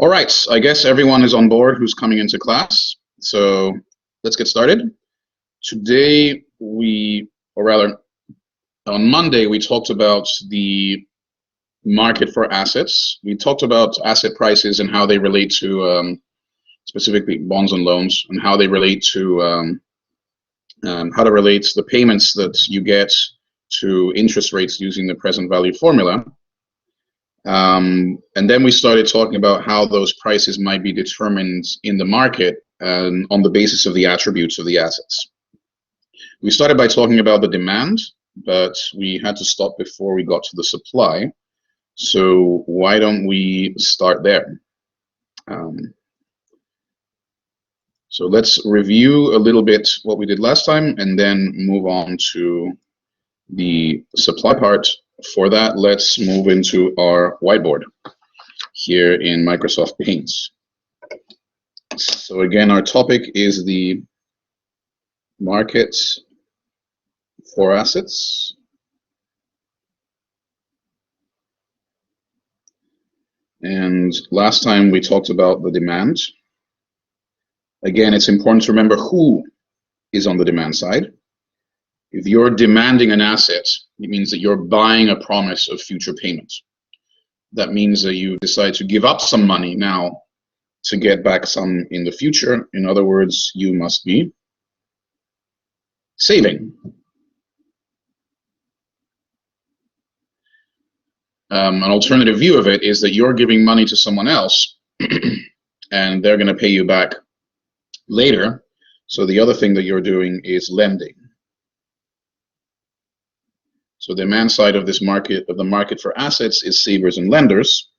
All right, I guess everyone is on board who's coming into class. So let's get started. Today or rather on Monday, we talked about the market for assets. We talked about asset prices and how they relate to specifically bonds and loans, and how they relate to how to relate the payments that you get to interest rates using the present value formula. And then we started talking about how those prices might be determined in the market and on the basis of the attributes of the assets. We started by talking about the demand, but we had to stop before we got to the supply. So why don't we start there? So let's review a little bit what we did last time and then move on to the supply part. For that, let's move into our whiteboard here in Microsoft Paint. So again, our topic is the market for assets. And last time we talked about the demand. Again, it's important to remember who is on the demand side. If you're demanding an asset, it means that you're buying a promise of future payments. That means that you decide to give up some money now to get back some in the future. In other words, you must be saving. An alternative view of it is that you're giving money to someone else and they're going to pay you back later. So the other thing that you're doing is lending. So the demand side of this market, of the market for assets, is savers and lenders.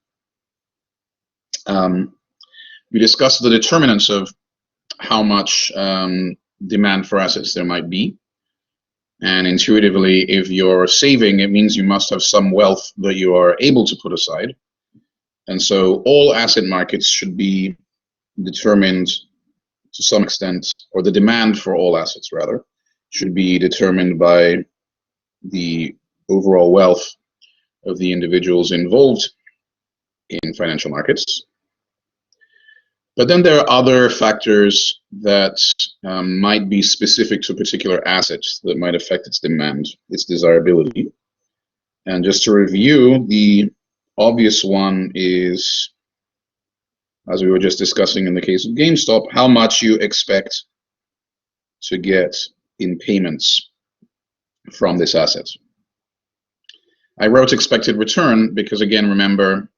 We discussed the determinants of how much demand for assets there might be. And intuitively, if you're saving, it means you must have some wealth that you are able to put aside. And so all asset markets should be determined to some extent, or the demand for all assets rather, should be determined by the overall wealth of the individuals involved in financial markets. But then there are other factors that might be specific to particular assets that might affect its demand, its desirability. And just to review, the obvious one is, as we were just discussing in the case of GameStop, how much you expect to get in payments from this asset. I wrote expected return because, again, remember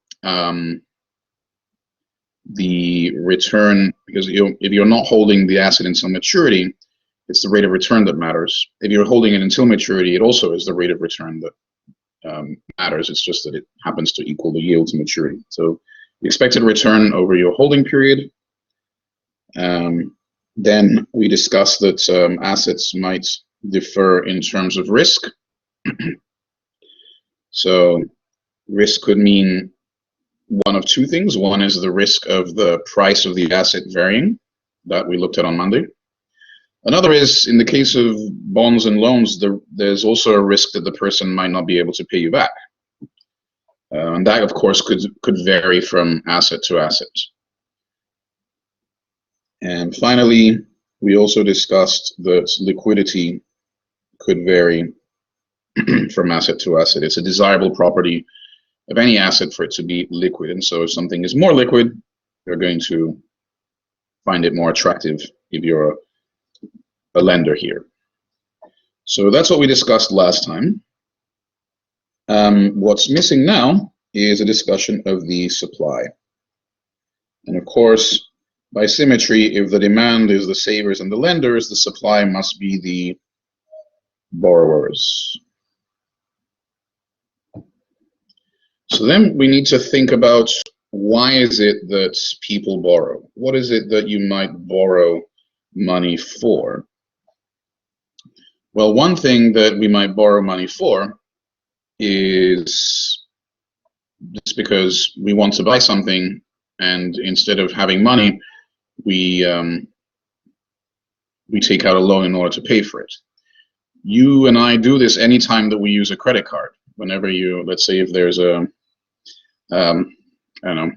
the return, because if you're not holding the asset until maturity, it's the rate of return that matters. If you're holding it until maturity, it also is the rate of return that matters. It's just that it happens to equal the yield to maturity. So the expected return over your holding period. Then we discussed that assets might differ in terms of risk. So risk could mean one of two things. One is the risk of the price of the asset varying, that we looked at on Monday. Another is, in the case of bonds and loans, there's also a risk that the person might not be able to pay you back. And that, of course, could vary from asset to asset. And finally, we also discussed that liquidity could vary from asset to asset. It's a desirable property of any asset for it to be liquid. And so if something is more liquid, you're going to find it more attractive if you're a lender here. So that's what we discussed last time. What's missing now is a discussion of the supply. And of course, by symmetry, if the demand is the savers and the lenders, the supply must be the borrowers. So then we need to think about, why is it that people borrow? What is it that you might borrow money for? Well, one thing that we might borrow money for is just because we want to buy something, and instead of having money, we take out a loan in order to pay for it. You and I do this anytime that we use a credit card. Whenever you, let's say if there's a, I don't know,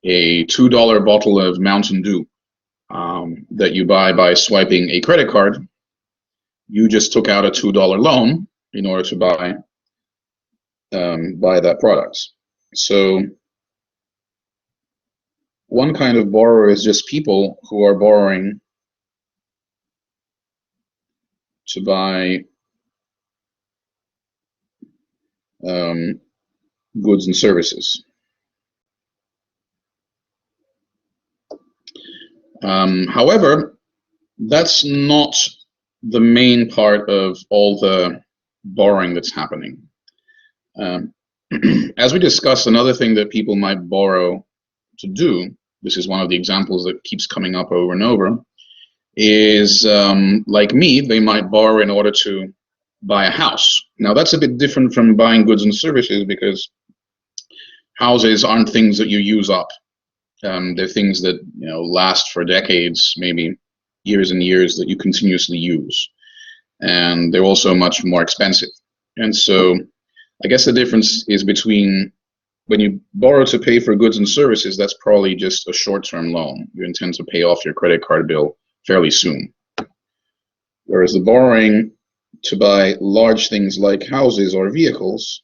a $2 bottle of Mountain Dew that you buy by swiping a credit card, you just took out a $2 loan in order to buy that product. So one kind of borrower is just people who are borrowing to buy goods and services. However, that's not the main part of all the borrowing that's happening. As we discussed, another thing that people might borrow to do, this is one of the examples that keeps coming up over and over, is like me, they might borrow in order to buy a house. Now that's a bit different from buying goods and services, because houses aren't things that you use up. They're things that last for decades, maybe years and years, that you continuously use, and they're also much more expensive. And so I guess the difference is between when you borrow to pay for goods and services, that's probably just a short-term loan. You intend to pay off your credit card bill fairly soon. Whereas the borrowing to buy large things like houses or vehicles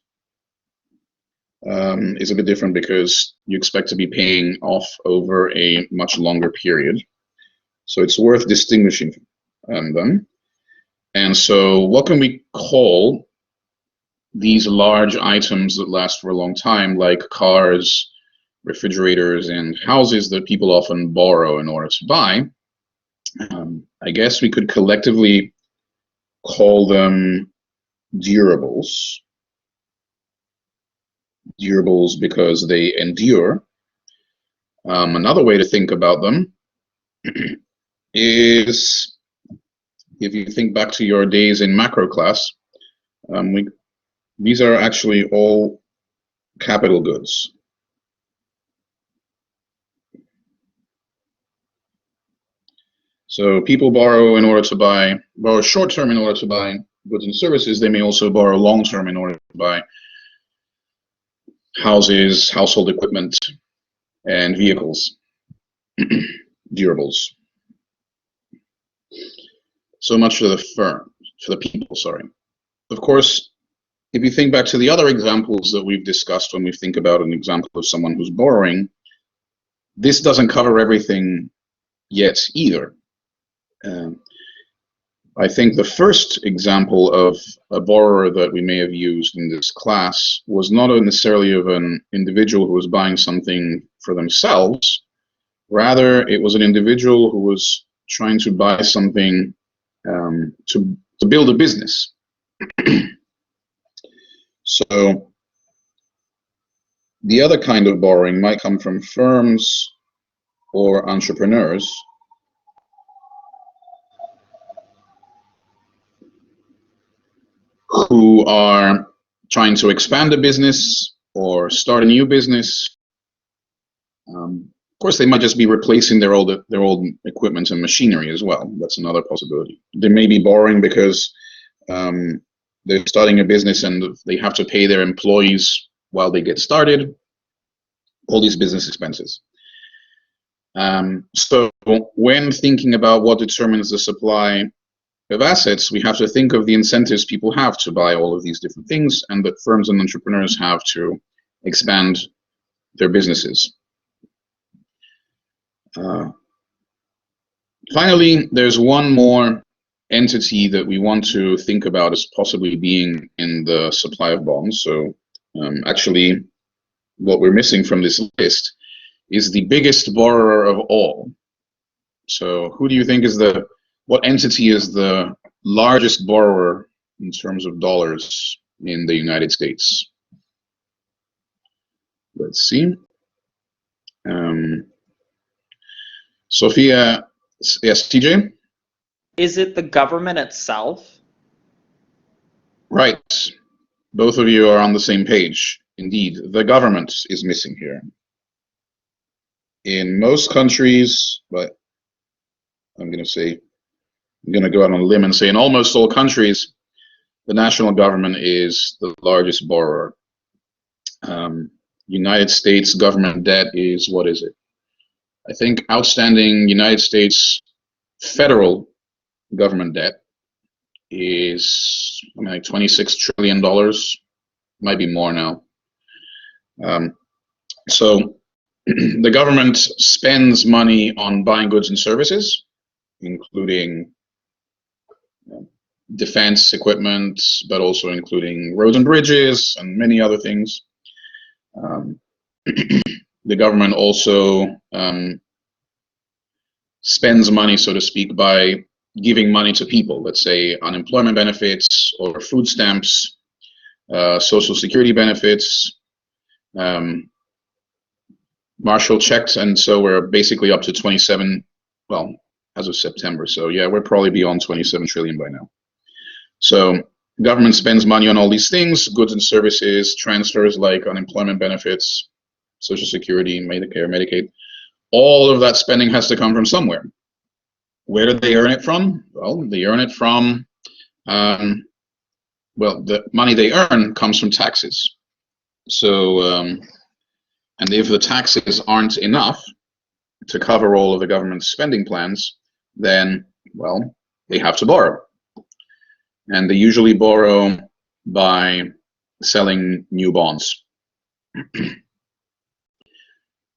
is a bit different, because you expect to be paying off over a much longer period. So it's worth distinguishing them. And so what can we call these large items that last for a long time, like cars, refrigerators, and houses that people often borrow in order to buy? I guess we could collectively call them durables. Durables because they endure. Another way to think about them is, if you think back to your days in macro class, these are actually all capital goods. So people borrow in order to borrow short-term in order to buy goods and services. They may also borrow long-term in order to buy houses, household equipment, and vehicles, durables. So much for the people, sorry. Of course, if you think back to the other examples that we've discussed when we think about an example of someone who's borrowing, this doesn't cover everything yet either. I think the first example of a borrower that we may have used in this class was not necessarily of an individual who was buying something for themselves. Rather, it was an individual who was trying to buy something to build a business. So the other kind of borrowing might come from firms or entrepreneurs who are trying to expand a business or start a new business. Of course, they might just be replacing their old equipment and machinery as well. That's another possibility. They may be borrowing because they're starting a business and they have to pay their employees while they get started. All these business expenses. So when thinking about what determines the supply of assets, we have to think of the incentives people have to buy all of these different things, and that firms and entrepreneurs have to expand their businesses. Finally, there's one more entity that we want to think about as possibly being in the supply of bonds. So actually, what we're missing from this list is the biggest borrower of all. So who do you think is what entity is the largest borrower in terms of dollars in the United States? Let's see. Sophia, yes, TJ? Is it the government itself? Right. Both of you are on the same page. Indeed, the government is missing here. In most countries, but I'm going to go out on a limb and say in almost all countries, the national government is the largest borrower. United States government debt is, what is it? I think outstanding United States federal government debt is like $26 trillion, might be more now. So the government spends money on buying goods and services, including defense equipment, but also including roads and bridges and many other things. The government also spends money, so to speak, by giving money to people, let's say unemployment benefits or food stamps, social security benefits, Marshall checks, and so we're basically up to 27, well, as of September. So yeah, we're probably beyond 27 trillion by now. So government spends money on all these things, goods and services, transfers like unemployment benefits, social security, Medicare, Medicaid. All of that spending has to come from somewhere. Where do they earn it from? Well, they earn it from, well, the money they earn comes from taxes. So, and if the taxes aren't enough to cover all of the government's spending plans, then, well, they have to borrow. And they usually borrow by selling new bonds.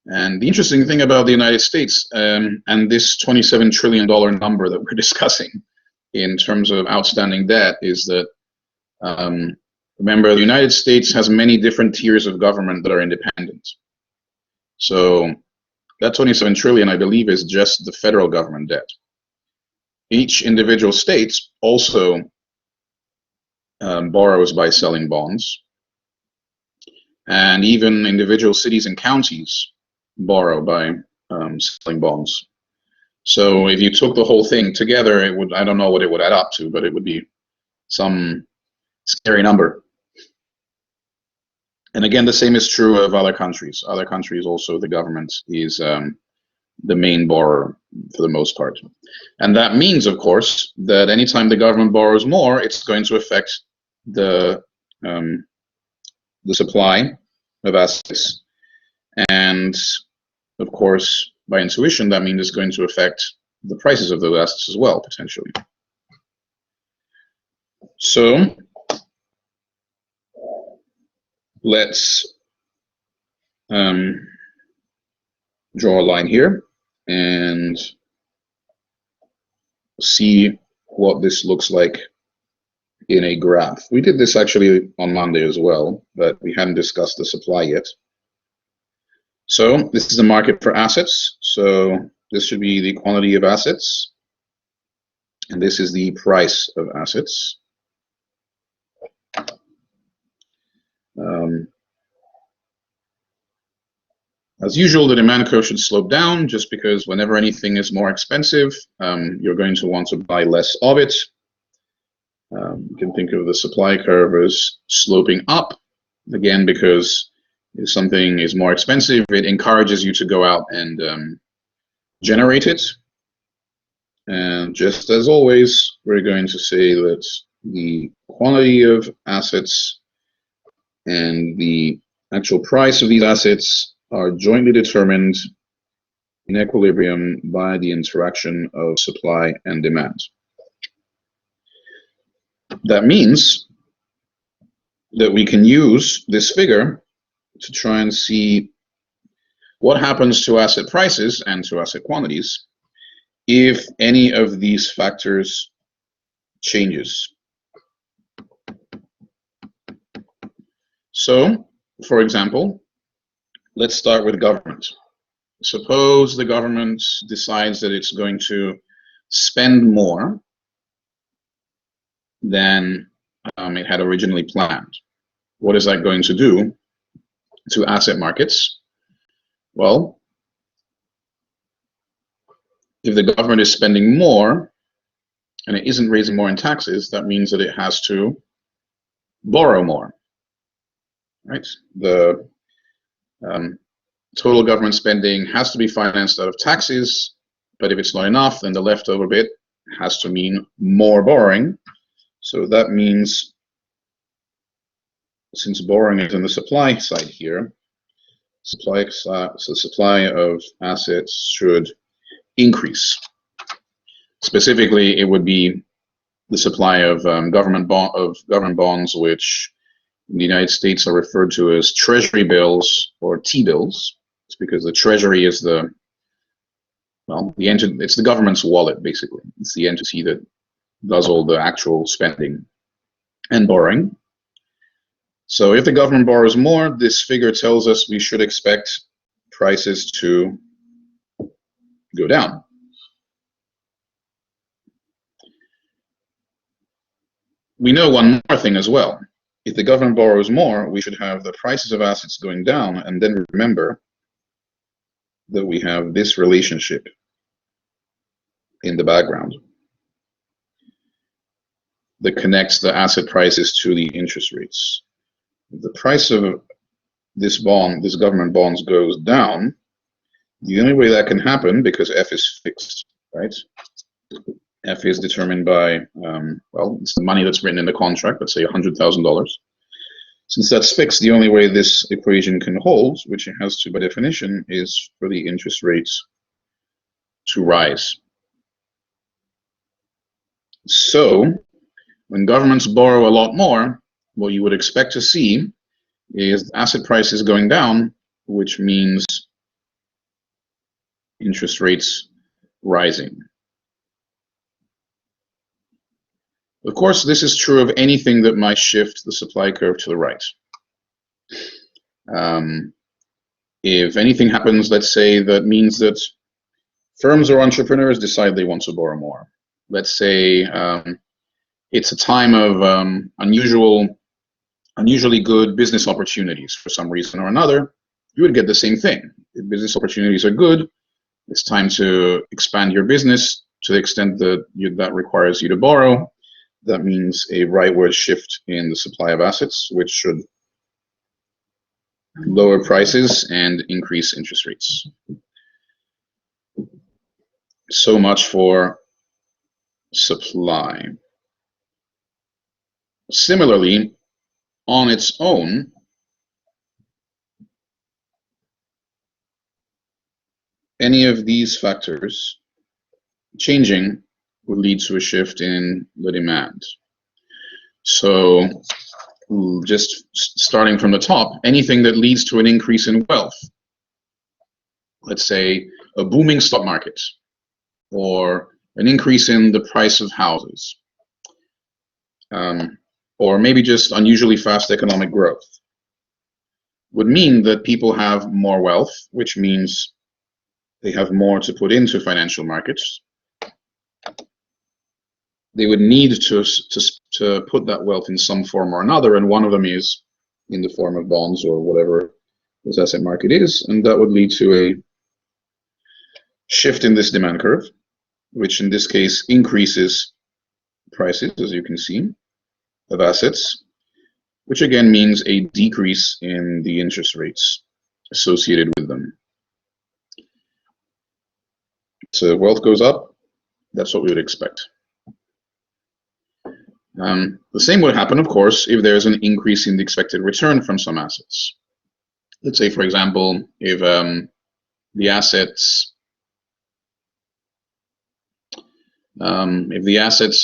And the interesting thing about the United States and this $27 trillion number that we're discussing in terms of outstanding debt is that, remember, the United States has many different tiers of government that are independent. So that 27 trillion, I believe, is just the federal government debt. Each individual state also borrows by selling bonds, and even individual cities and counties borrow by selling bonds. So if you took the whole thing together, it would, I don't know what it would add up to, but it would be some scary number. And again, the same is true of other countries. Other countries also, the government is the main borrower for the most part. And that means, of course, that anytime the government borrows more, it's going to affect the supply of assets. And of course, by intuition, that means it's going to affect the prices of those assets as well, potentially. So let's draw a line here and see what this looks like in a graph. We did this actually on Monday as well, but we hadn't discussed the supply yet. So this is the market for assets. So this should be the quantity of assets, and this is the price of assets. As usual, the demand curve should slope down, just because whenever anything is more expensive, you're going to want to buy less of it. You can think of the supply curve as sloping up, again, because if something is more expensive, it encourages you to go out and generate it. And just as always, we're going to say that the quantity of assets and the actual price of these assets are jointly determined in equilibrium by the interaction of supply and demand. That means that we can use this figure to try and see what happens to asset prices and to asset quantities if any of these factors changes. So, for example, let's start with government. Suppose the government decides that it's going to spend more than it had originally planned. What is that going to do to asset markets? Well, if the government is spending more and it isn't raising more in taxes, that means that it has to borrow more, right? The total government spending has to be financed out of taxes, but if it's not enough, then the leftover bit has to mean more borrowing. So that means, since borrowing is on the supply side here, supply of assets should increase. Specifically, it would be the supply of government bonds, which in the United States are referred to as treasury bills or T-bills. It's because the treasury is it's the government's wallet, basically. It's the entity that does all the actual spending and borrowing. So if the government borrows more, this figure tells us we should expect prices to go down. We know one more thing as well. If the government borrows more, we should have the prices of assets going down, and then remember that we have this relationship in the background that connects the asset prices to the interest rates. If the price of this government bonds goes down, the only way that can happen, because F is fixed, right? F is determined by, it's the money that's written in the contract, let's say $100,000. Since that's fixed, the only way this equation can hold, which it has to by definition, is for the interest rates to rise. So, when governments borrow a lot more, what you would expect to see is asset prices going down, which means interest rates rising. Of course, this is true of anything that might shift the supply curve to the right. If anything happens, let's say, that means that firms or entrepreneurs decide they want to borrow more. Let's say it's a time of unusually good business opportunities for some reason or another, you would get the same thing. If business opportunities are good, it's time to expand your business to the extent that that requires you to borrow. That means a rightward shift in the supply of assets, which should lower prices and increase interest rates. So much for supply. Similarly, on its own, any of these factors changing would lead to a shift in the demand. So just starting from the top, anything that leads to an increase in wealth, let's say a booming stock market or an increase in the price of houses, or maybe just unusually fast economic growth, would mean that people have more wealth, which means they have more to put into financial markets. They would need to put that wealth in some form or another, and one of them is in the form of bonds or whatever this asset market is, and that would lead to a shift in this demand curve, which in this case increases prices, as you can see, of assets, which again means a decrease in the interest rates associated with them. So wealth goes up, that's what we would expect. The same would happen, of course, if there's an increase in the expected return from some assets. Let's say, for example, if the assets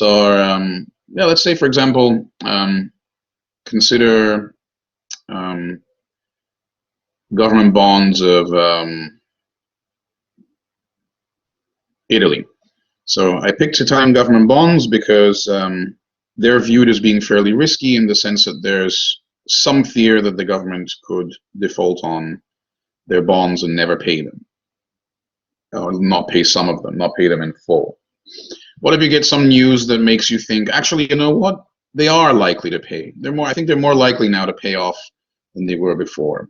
are, let's say, for example, consider government bonds of Italy. So I picked Italian government bonds because they're viewed as being fairly risky in the sense that there's some fear that the government could default on their bonds and never pay them, or not pay some of them, not pay them in full. What if you get some news that makes you think, actually, you know what? They are likely to pay. I think they're more likely now to pay off than they were before.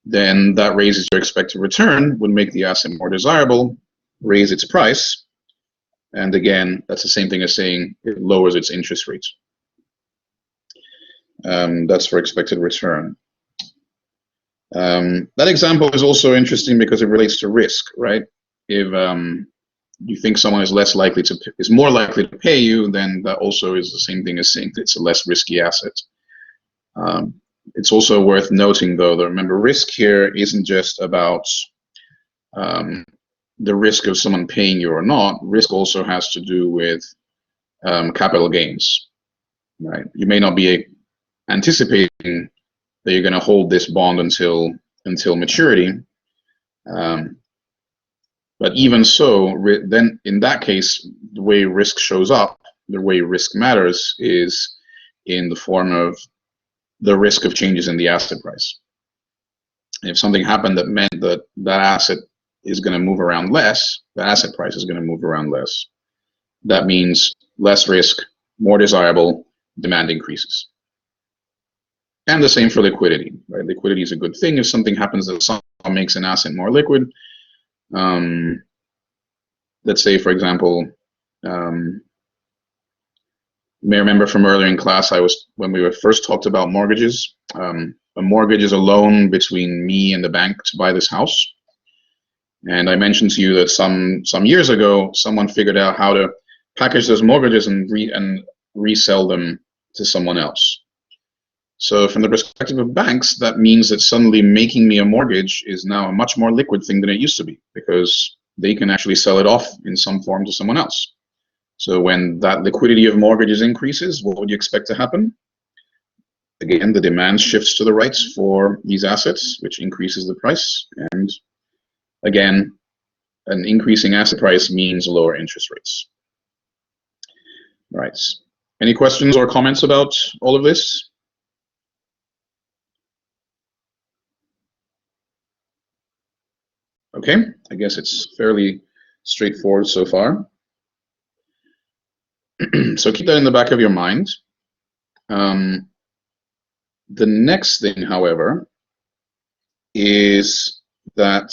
Then that raises your expected return, would make the asset more desirable, raise its price, and again, that's the same thing as saying it lowers its interest rates. That's for expected return. That example is also interesting because it relates to risk, right? If you think someone is more likely to pay you, then that also is the same thing as saying it's a less risky asset. It's also worth noting, though, that remember, risk here isn't just about the risk of someone paying you or not. Risk also has to do with capital gains, right? You may not be anticipating that you're going to hold this bond until maturity, but even so, then in that case, the way risk shows up, the way risk matters, is in the form of the risk of changes in the asset price. If something happened that meant that that asset is going to move around less, the asset price is going to move around less. That means less risk, more desirable, demand increases. And the same for liquidity, right? Liquidity is a good thing. If something happens that somehow makes an asset more liquid, let's say, for example, you may remember from earlier in class, when we were first talked about mortgages. A mortgage is a loan between me and the bank to buy this house. And I mentioned to you that some years ago, someone figured out how to package those mortgages and resell them to someone else. So from the perspective of banks, that means that suddenly making me a mortgage is now a much more liquid thing than it used to be, because they can actually sell it off in some form to someone else. So when that liquidity of mortgages increases, what would you expect to happen? Again, the demand shifts to the right for these assets, which increases the price. And again, an increasing asset price means lower interest rates. Right. Any questions or comments about all of this? Okay, I guess it's fairly straightforward so far. So keep that in the back of your mind. The next thing, however, is that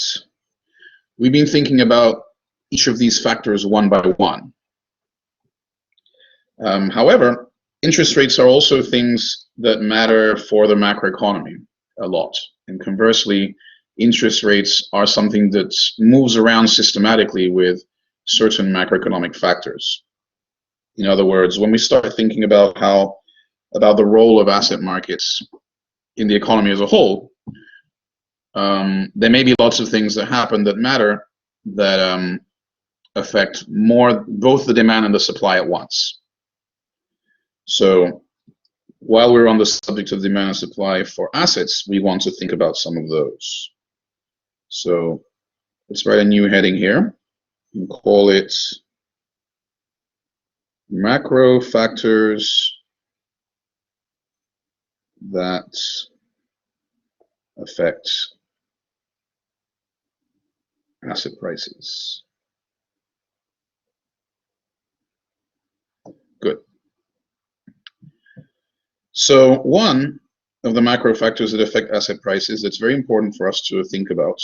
we've been thinking about each of these factors one by one. However, interest rates are also things that matter for the macroeconomy a lot. And conversely, interest rates are something that moves around systematically with certain macroeconomic factors. In other words, when we start thinking about the role of asset markets in the economy as a whole, there may be lots of things that happen that matter that affect both the demand and the supply at once. So while we're on the subject of demand and supply for assets, we want to think about some of those. So let's write a new heading here and call it macro factors that affect asset prices. Good. So one of the macro factors that affect asset prices that's very important for us to think about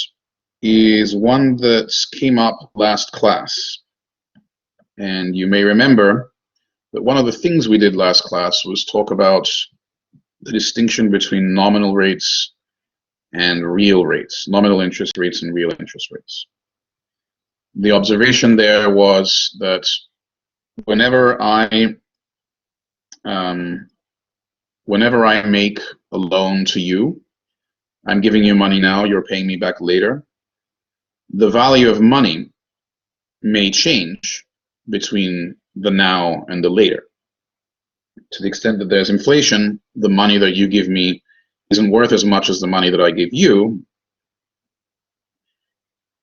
is one that came up last class. And you may remember that one of the things we did last class was talk about the distinction between nominal rates and real rates, nominal interest rates and real interest rates. The observation there was that whenever I make a loan to you, I'm giving you money now, you're paying me back later, the value of money may change between the now and the later. To the extent that there's inflation, the money that you give me isn't worth as much as the money that I give you,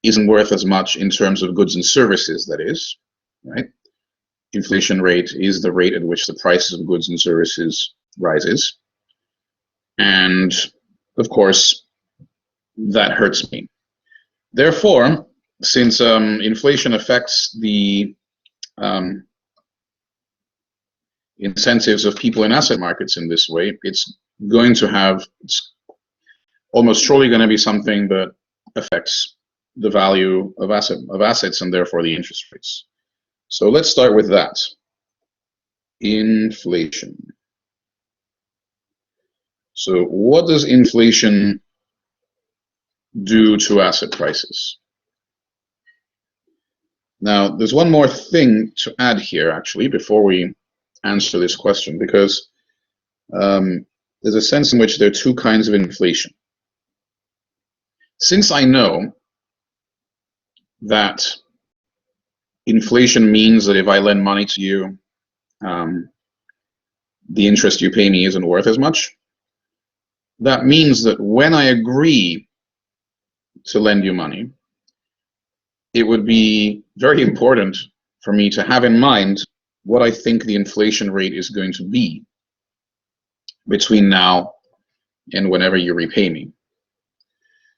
isn't worth as much in terms of goods and services, that is, right? Inflation rate is the rate at which the prices of goods and services rises. And of course, that hurts me. Therefore, since inflation affects the incentives of people in asset markets in this way, it's almost surely going to be something that affects the value of assets and therefore the interest rates. So let's start with that. Inflation. So what does inflation do to asset prices? Now, there's one more thing to add here, actually, before we answer this question, because there's a sense in which there are two kinds of inflation. Since I know that inflation means that if I lend money to you, the interest you pay me isn't worth as much, that means that when I agree to lend you money, it would be very important for me to have in mind what I think the inflation rate is going to be between now and whenever you repay me.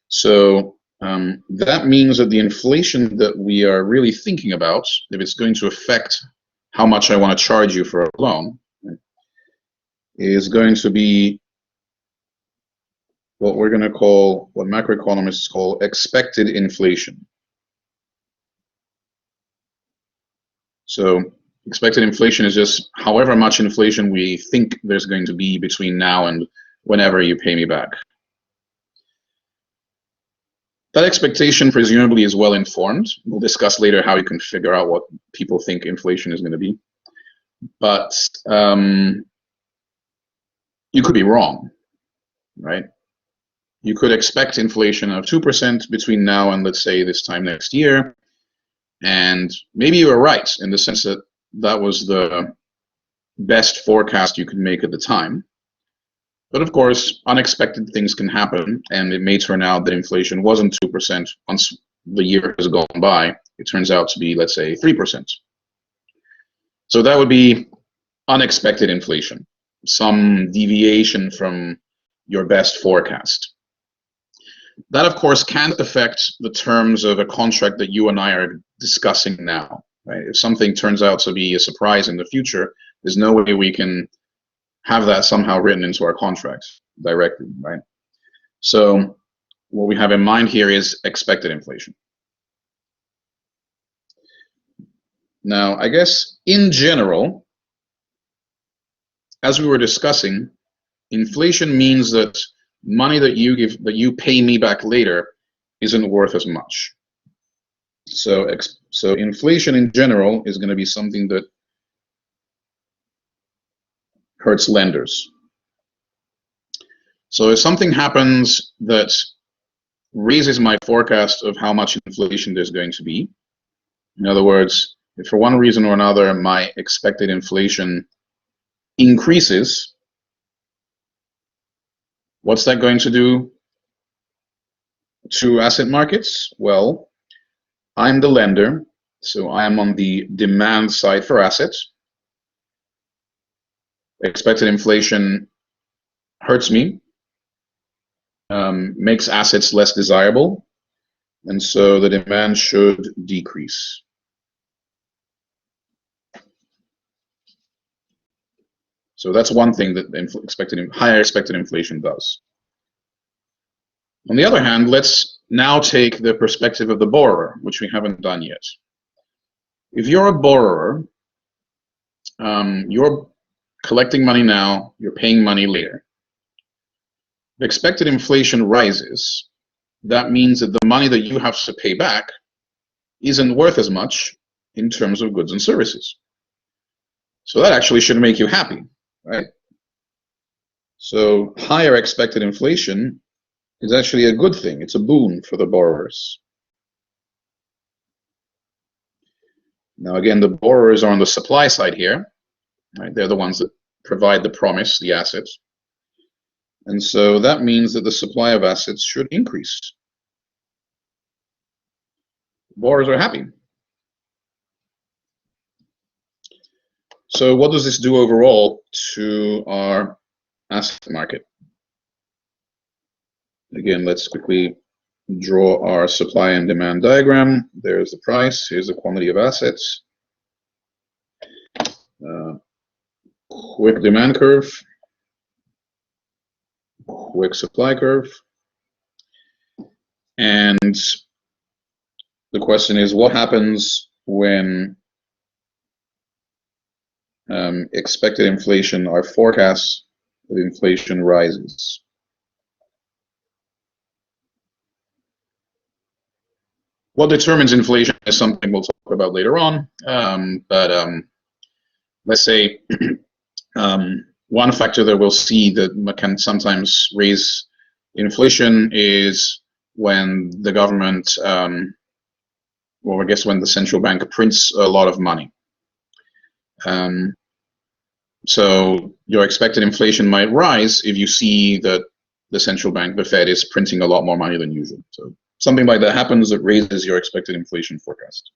So that means that the inflation that we are really thinking about, if it's going to affect how much I want to charge you for a loan, is going to be what we're going to call, what macroeconomists call expected inflation. So expected inflation is just however much inflation we think there's going to be between now and whenever you pay me back. That expectation presumably is well informed. We'll discuss later how you can figure out what people think inflation is going to be. But you could be wrong, right? You could expect inflation of 2% between now and, let's say, this time next year. And maybe you were right in the sense that that was the best forecast you could make at the time. But of course, unexpected things can happen, and it may turn out that inflation wasn't 2% once the year has gone by. It turns out to be, let's say, 3%. So that would be unexpected inflation, some deviation from your best forecast. That, of course, can't affect the terms of a contract that you and I are discussing now. Right? If something turns out to be a surprise in the future, there's no way we can have that somehow written into our contract directly, right? So what we have in mind here is expected inflation. Now, I guess in general, as we were discussing, inflation means that money that you pay me back later isn't worth as much. So inflation in general is going to be something that hurts lenders. So if something happens that raises my forecast of how much inflation there's going to be, in other words, if for one reason or another my expected inflation increases, what's that going to do to asset markets? Well, I'm the lender, so I am on the demand side for assets. Expected inflation hurts me, makes assets less desirable, and so the demand should decrease. So that's one thing that higher expected inflation does. On the other hand, let's now take the perspective of the borrower, which we haven't done yet. If you're a borrower, you're collecting money now, you're paying money later. If expected inflation rises, that means that the money that you have to pay back isn't worth as much in terms of goods and services. So that actually should make you happy, right? So higher expected inflation is actually a good thing. It's a boon for the borrowers. Now again, the borrowers are on the supply side here. Right? They're the ones that provide the promise, the assets. And so that means that the supply of assets should increase. Borrowers are happy. So what does this do overall to our asset market? Again, let's quickly draw our supply and demand diagram. There's the price, here's the quantity of assets. Quick demand curve, quick supply curve. And the question is, what happens when expected inflation, our forecast of inflation rises? What determines inflation is something we'll talk about later on, but let's say one factor that we'll see that can sometimes raise inflation is when the government, well, I guess when the central bank prints a lot of money. So your expected inflation might rise if you see that the central bank, the Fed, is printing a lot more money than usual. So something like that happens that raises your expected inflation forecast.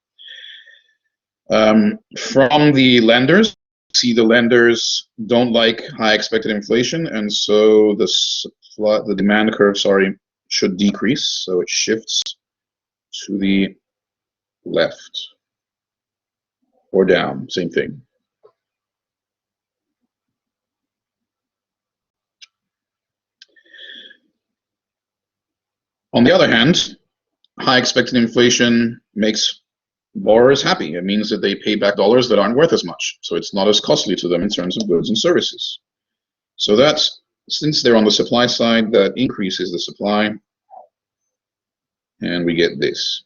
From the lenders, see the lenders don't like high expected inflation, and so the demand curve, should decrease. So it shifts to the left or down, same thing. On the other hand, high expected inflation makes borrowers happy. It means that they pay back dollars that aren't worth as much. So it's not as costly to them in terms of goods and services. So that's, since they're on the supply side, that increases the supply. And we get this.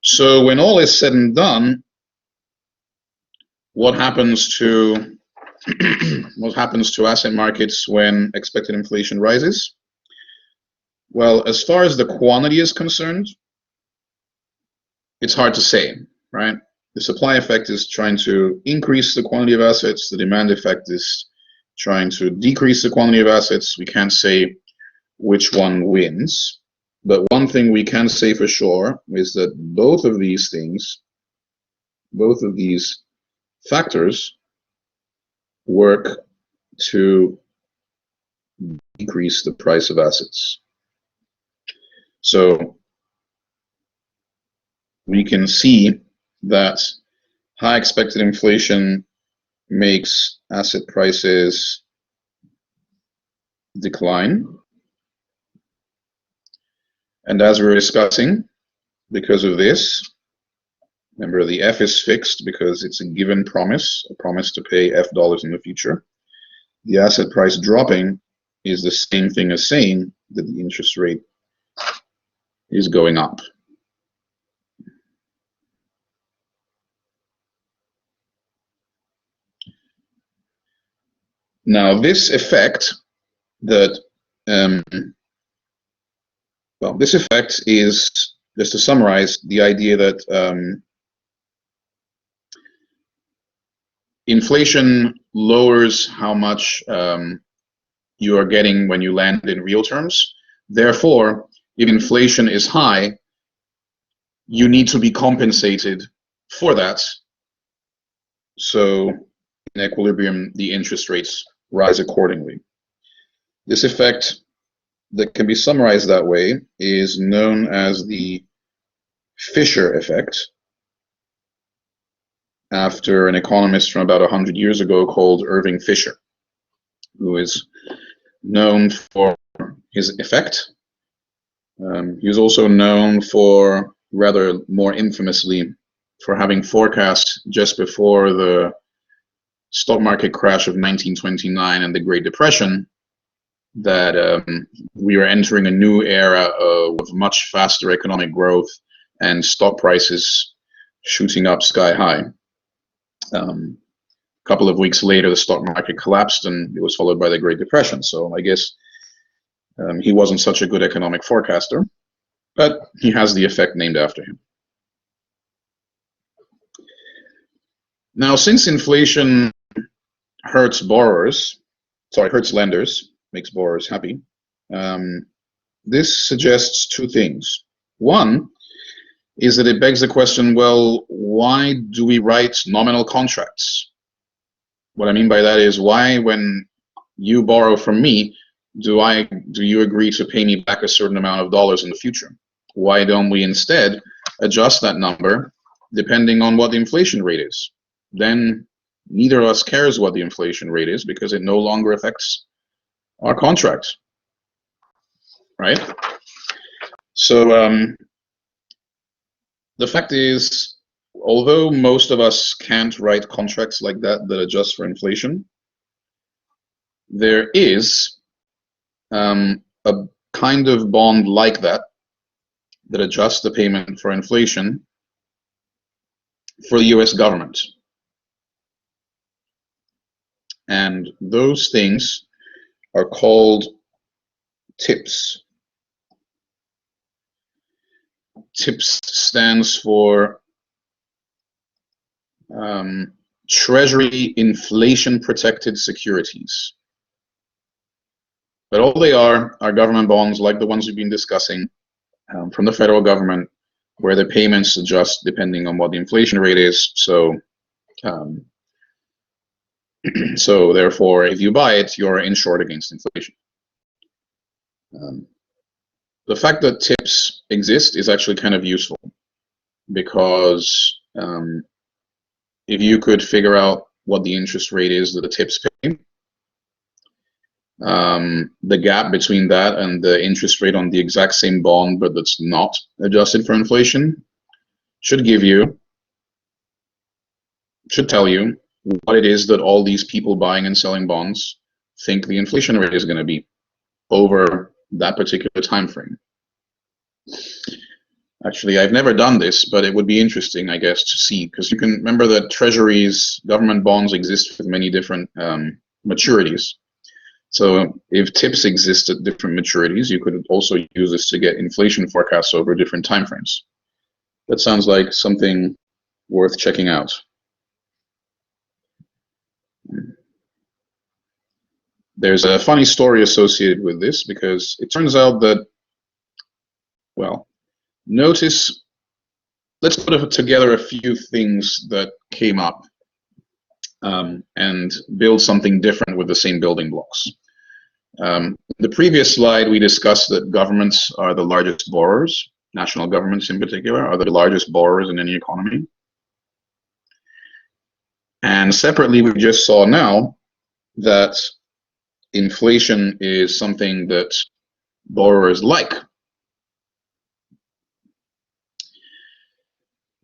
So when all is said and done, what happens to asset markets when expected inflation rises? Well, as far as the quantity is concerned, it's hard to say, right? The supply effect is trying to increase the quantity of assets. The demand effect is trying to decrease the quantity of assets. We can't say which one wins. But one thing we can say for sure is that both of these things, both of these factors work to decrease the price of assets. So we can see that high expected inflation makes asset prices decline. And as we were discussing, because of this, remember the F is fixed because it's a given promise, a promise to pay F dollars in the future. The asset price dropping is the same thing as saying that the interest rate is going up. Now this effect that, well, this effect is, just to summarize, the idea that inflation lowers how much you are getting when you land in real terms. Therefore, if inflation is high, you need to be compensated for that. So in equilibrium, the interest rates rise accordingly. This effect that can be summarized that way is known as the Fisher effect, after an economist from about 100 years ago called Irving Fisher, who is known for his effect. He was also known for, rather more infamously, for having forecast just before the stock market crash of 1929 and the Great Depression that we were entering a new era of much faster economic growth and stock prices shooting up sky high. A couple of weeks later, the stock market collapsed and it was followed by the Great Depression. So I guess he wasn't such a good economic forecaster, but he has the effect named after him. Now, since inflation hurts lenders, makes borrowers happy, this suggests two things. One is that it begs the question, well, why do we write nominal contracts? What I mean by that is, why, when you borrow from me, do you agree to pay me back a certain amount of dollars in the future? Why don't we instead adjust that number depending on what the inflation rate is? Then neither of us cares what the inflation rate is because it no longer affects our contract, right? So the fact is, although most of us can't write contracts like that adjust for inflation, there is a kind of bond like that adjusts the payment for inflation for the US government. And those things are called TIPS. TIPS stands for Treasury Inflation Protected Securities. But all they are government bonds like the ones we've been discussing from the federal government, where the payments adjust depending on what the inflation rate is. So, so therefore, if you buy it, you're insured against inflation. The fact that TIPS exist is actually kind of useful, because if you could figure out what the interest rate is that the TIPS pay, the gap between that and the interest rate on the exact same bond but that's not adjusted for inflation should tell you what it is that all these people buying and selling bonds think the inflation rate is going to be over that particular time frame. Actually, I've never done this, but it would be interesting, I guess, to see, because you can remember that treasuries, government bonds exist with many different maturities. So if TIPS exist at different maturities, you could also use this to get inflation forecasts over different timeframes. That sounds like something worth checking out. There's a funny story associated with this, because it turns out that, well, notice, let's put together a few things that came up and build something different with the same building blocks. The previous slide, we discussed that governments are the largest borrowers. National governments in particular are the largest borrowers in any economy. And separately, we just saw now that inflation is something that borrowers like.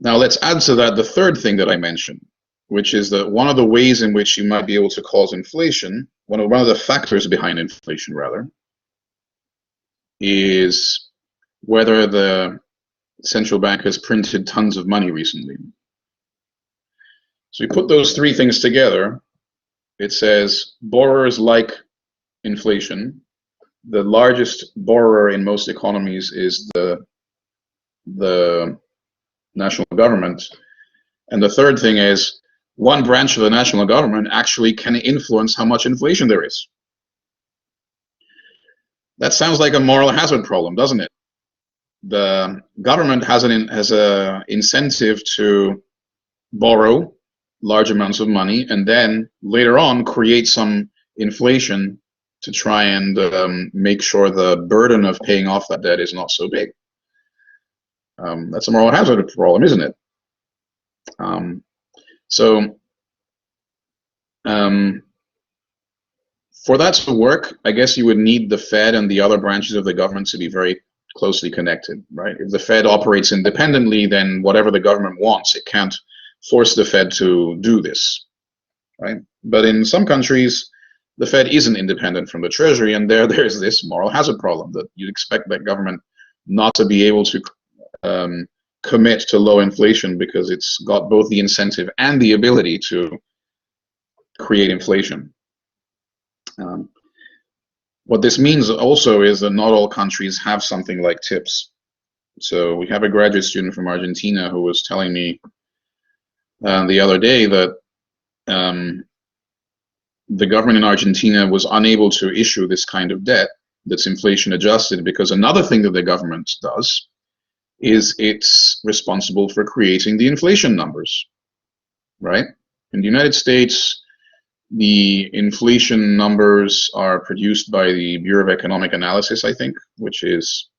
Now let's add to that the third thing that I mentioned, which is that one of the ways in which you might be able to cause inflation, one of the factors behind inflation rather, is whether the central bank has printed tons of money recently. So we put those three things together. It says borrowers like inflation. The largest borrower in most economies is the national government. And the third thing is one branch of the national government actually can influence how much inflation there is. That sounds like a moral hazard problem, doesn't it? The government has an incentive to borrow large amounts of money and then later on create some inflation to try and make sure the burden of paying off that debt is not so big. That's a moral hazard problem, isn't it? For that to work, I guess you would need the Fed and the other branches of the government to be very closely connected, right? If the Fed operates independently, then whatever the government wants, it can't force the Fed to do this, right? But in some countries, the Fed isn't independent from the Treasury, and there's this moral hazard problem that you'd expect that government not to be able to commit to low inflation because it's got both the incentive and the ability to create inflation. What this means also is that not all countries have something like TIPS. So we have a graduate student from Argentina who was telling me the other day that the government in Argentina was unable to issue this kind of debt that's inflation adjusted because another thing that the government does is it's responsible for creating the inflation numbers, right? In the United States, the inflation numbers are produced by the Bureau of Economic Analysis, I think, which is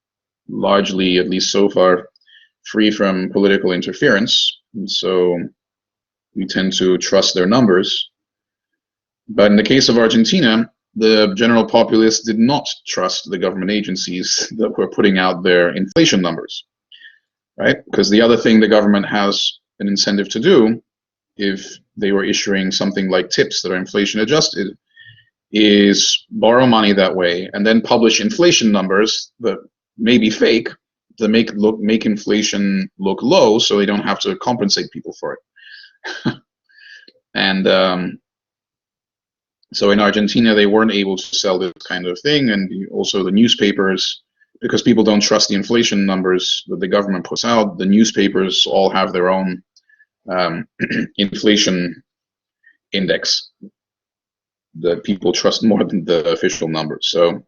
largely, at least so far, free from political interference. And so we tend to trust their numbers. But in the case of Argentina, the general populace did not trust the government agencies that were putting out their inflation numbers, right? Because the other thing the government has an incentive to do, if they were issuing something like TIPS that are inflation adjusted, is borrow money that way and then publish inflation numbers that may be fake to make inflation look low so they don't have to compensate people for it. And So in Argentina, they weren't able to sell this kind of thing, and also the newspapers, because people don't trust the inflation numbers that the government puts out, the newspapers all have their own inflation index that people trust more than the official numbers. So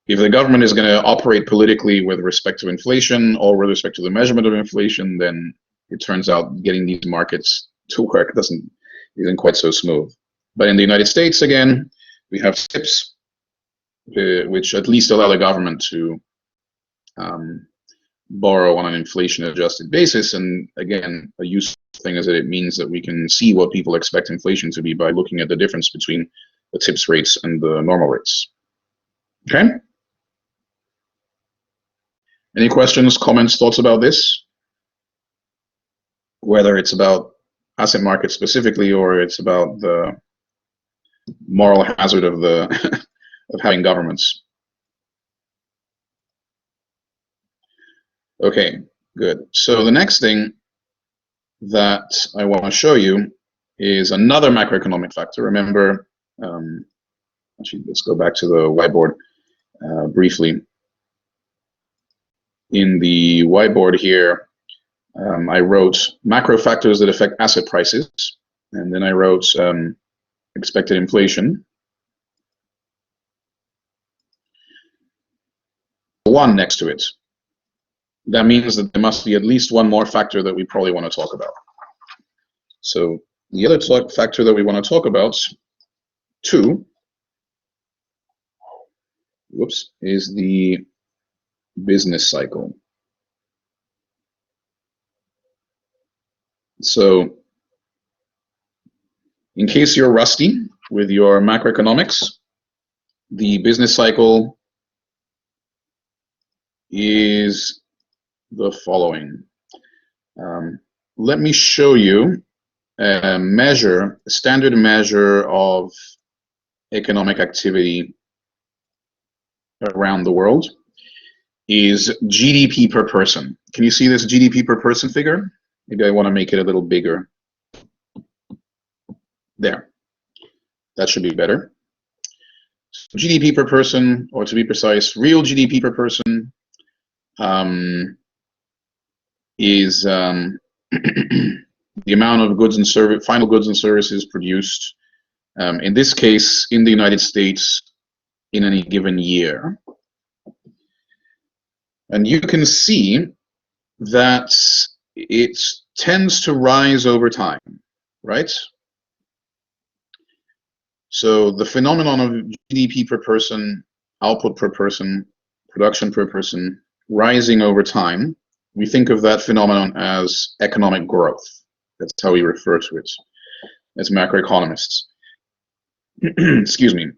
if the government is going to operate politically with respect to inflation or with respect to the measurement of inflation, then it turns out getting these markets to work isn't quite so smooth. But in the United States, again, we have SIPs, which at least allow the government to borrow on an inflation-adjusted basis. And again, a useful thing is that it means that we can see what people expect inflation to be by looking at the difference between the TIPS rates and the normal rates. Okay? Any questions, comments, thoughts about this? Whether it's about asset markets specifically, or it's about the moral hazard of the of having governments. Okay, good. So the next thing that I want to show you is another macroeconomic factor. Remember, actually, let's go back to the whiteboard briefly. In the whiteboard here, I wrote macro factors that affect asset prices, and then I wrote expected inflation. One next to it. That means that there must be at least one more factor that we probably want to talk about. So the other factor that we want to talk about, two, is the business cycle. So in case you're rusty with your macroeconomics, the business cycle is the following. Let me show you a measure, a standard measure of economic activity around the world is GDP per person. Can you see this GDP per person figure? Maybe I want to make it a little bigger. There. That should be better. So GDP per person, or to be precise, real GDP per person is the amount of goods and final goods and services produced, in this case, in the United States in any given year. And you can see that it tends to rise over time, right? So the phenomenon of GDP per person, output per person, production per person, rising over time, we think of that phenomenon as economic growth. That's how we refer to it as macroeconomists. Excuse me.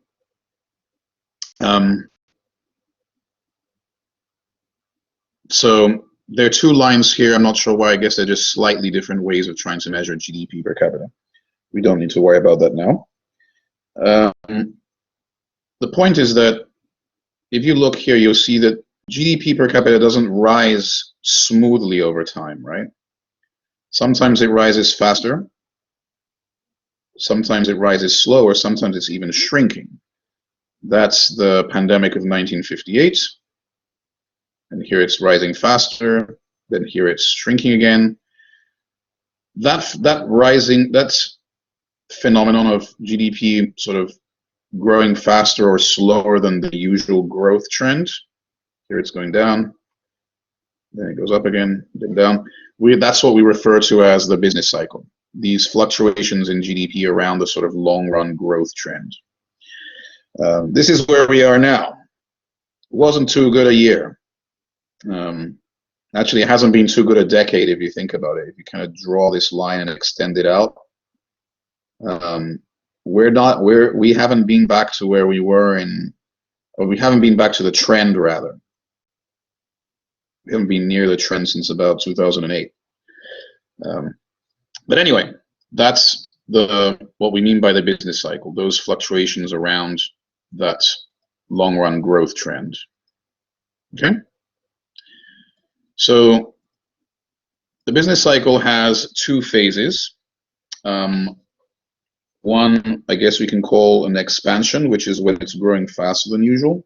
So there are two lines here. I'm not sure why. I guess they're just slightly different ways of trying to measure GDP per capita. We don't need to worry about that now. The point is that if you look here, you'll see that GDP per capita doesn't rise smoothly over time, right? Sometimes it rises faster. Sometimes it rises slower. Sometimes it's even shrinking. That's the pandemic of 1958. And here it's rising faster. Then here it's shrinking again. That phenomenon of GDP sort of growing faster or slower than the usual growth trend. Here it's going down, then it goes up again, then down. That's what we refer to as the business cycle. These fluctuations in GDP around the sort of long-run growth trend. This is where we are now. Wasn't too good a year. Actually, it hasn't been too good a decade if you think about it. If you kind of draw this line and extend it out, we haven't been back to where we were or we haven't been back to the trend, rather. We haven't been near the trend since about 2008. But anyway, that's what we mean by the business cycle, those fluctuations around that long-run growth trend. Okay? So the business cycle has two phases. One, I guess we can call an expansion, which is when it's growing faster than usual.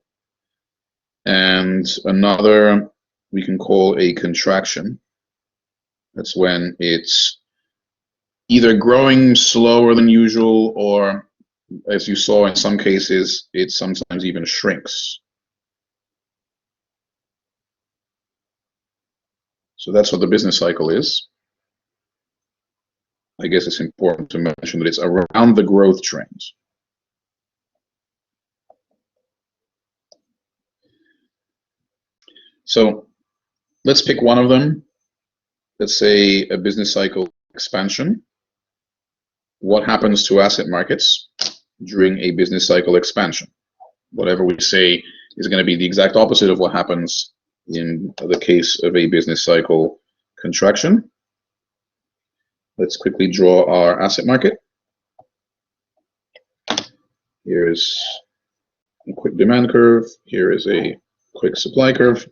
And another we can call a contraction. That's when it's either growing slower than usual, or as you saw in some cases, it sometimes even shrinks. So that's what the business cycle is. I guess it's important to mention that it's around the growth trends. So let's pick one of them. Let's say a business cycle expansion. What happens to asset markets during a business cycle expansion? Whatever we say is going to be the exact opposite of what happens in the case of a business cycle contraction. Let's quickly draw our asset market. Here's a quick demand curve. Here is a quick supply curve.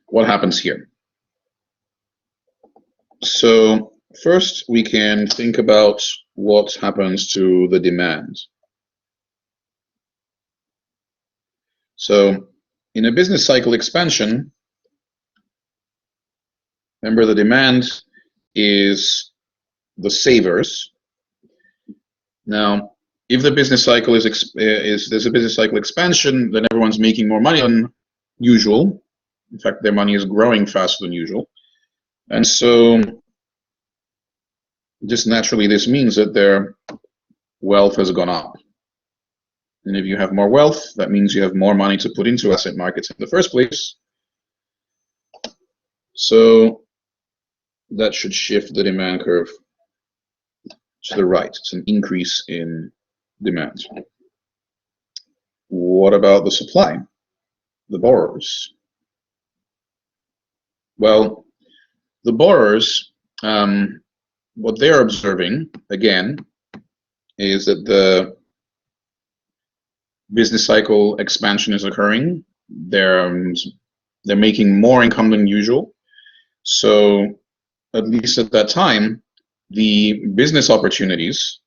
What happens here? So first we can think about what happens to the demand. So in a business cycle expansion, remember the demand is the savers. Now, if the business cycle there's a business cycle expansion, then everyone's making more money than usual. In fact, their money is growing faster than usual. And so just naturally, this means that their wealth has gone up. And if you have more wealth, that means you have more money to put into asset markets in the first place. So that should shift the demand curve to the right. It's an increase in demand. What about the supply? The borrowers? Well, the borrowers, what they're observing, again, is that the business cycle expansion is occurring. They're making more income than usual. So at least at that time, the business opportunities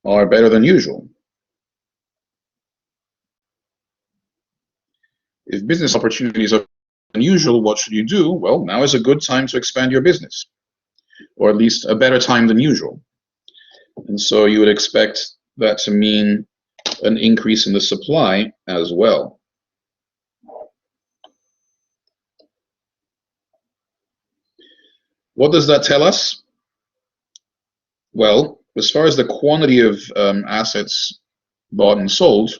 are better than usual. If business opportunities are unusual, what should you do? Well, now is a good time to expand your business, or at least a better time than usual. And so you would expect that to mean an increase in the supply as well. What does that tell us? Well, as far as the quantity of assets bought and sold,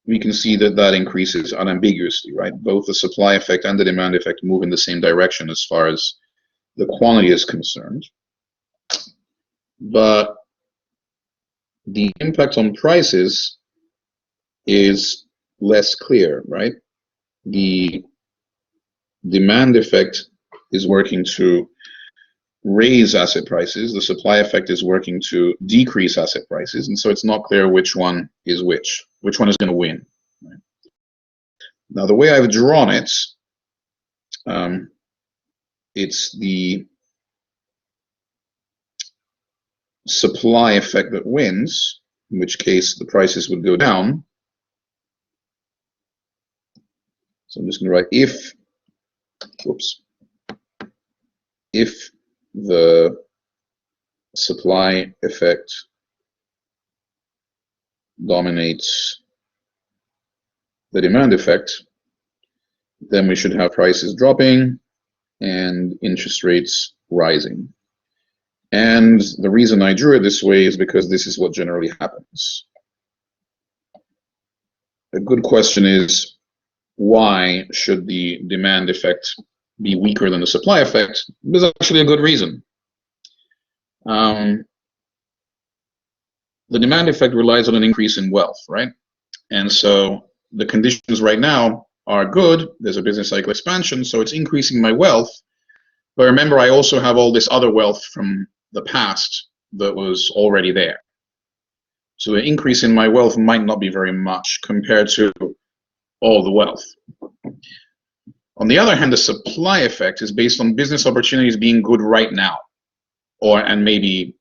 we can see that that increases unambiguously, right? Both the supply effect and the demand effect move in the same direction as far as the quantity is concerned. But the impact on prices is less clear, right? The demand effect is working to raise asset prices. The supply effect is working to decrease asset prices. And so it's not clear which one is which one is going to win. Right? Now, the way I've drawn it, it's the supply effect that wins, in which case the prices would go down. So I'm just going to write if the supply effect dominates the demand effect, then we should have prices dropping and interest rates rising. And the reason I drew it this way is because this is what generally happens. A good question is, why should the demand effect be weaker than the supply effect? There's actually a good reason. The demand effect relies on an increase in wealth, right? And so the conditions right now are good. There's a business cycle expansion, so it's increasing my wealth. But remember, I also have all this other wealth from the past that was already there. So the increase in my wealth might not be very much compared to all the wealth. On the other hand, the supply effect is based on business opportunities being good right now. and maybe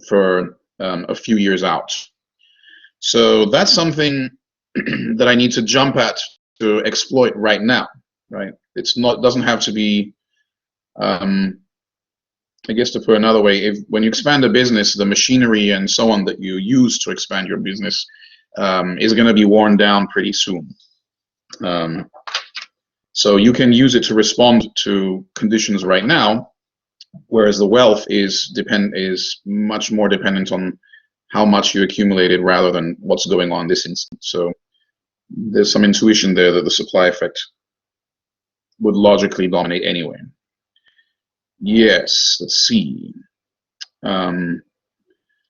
for a few years out. So that's something that I need to jump at to exploit right now, right? Doesn't have to be, I guess to put another way, when you expand a business, the machinery and so on that you use to expand your business is going to be worn down pretty soon. So you can use it to respond to conditions right now, whereas the wealth is much more dependent on how much you accumulated rather than what's going on this instant. So there's some intuition there that the supply effect would logically dominate anyway. Yes, let's see.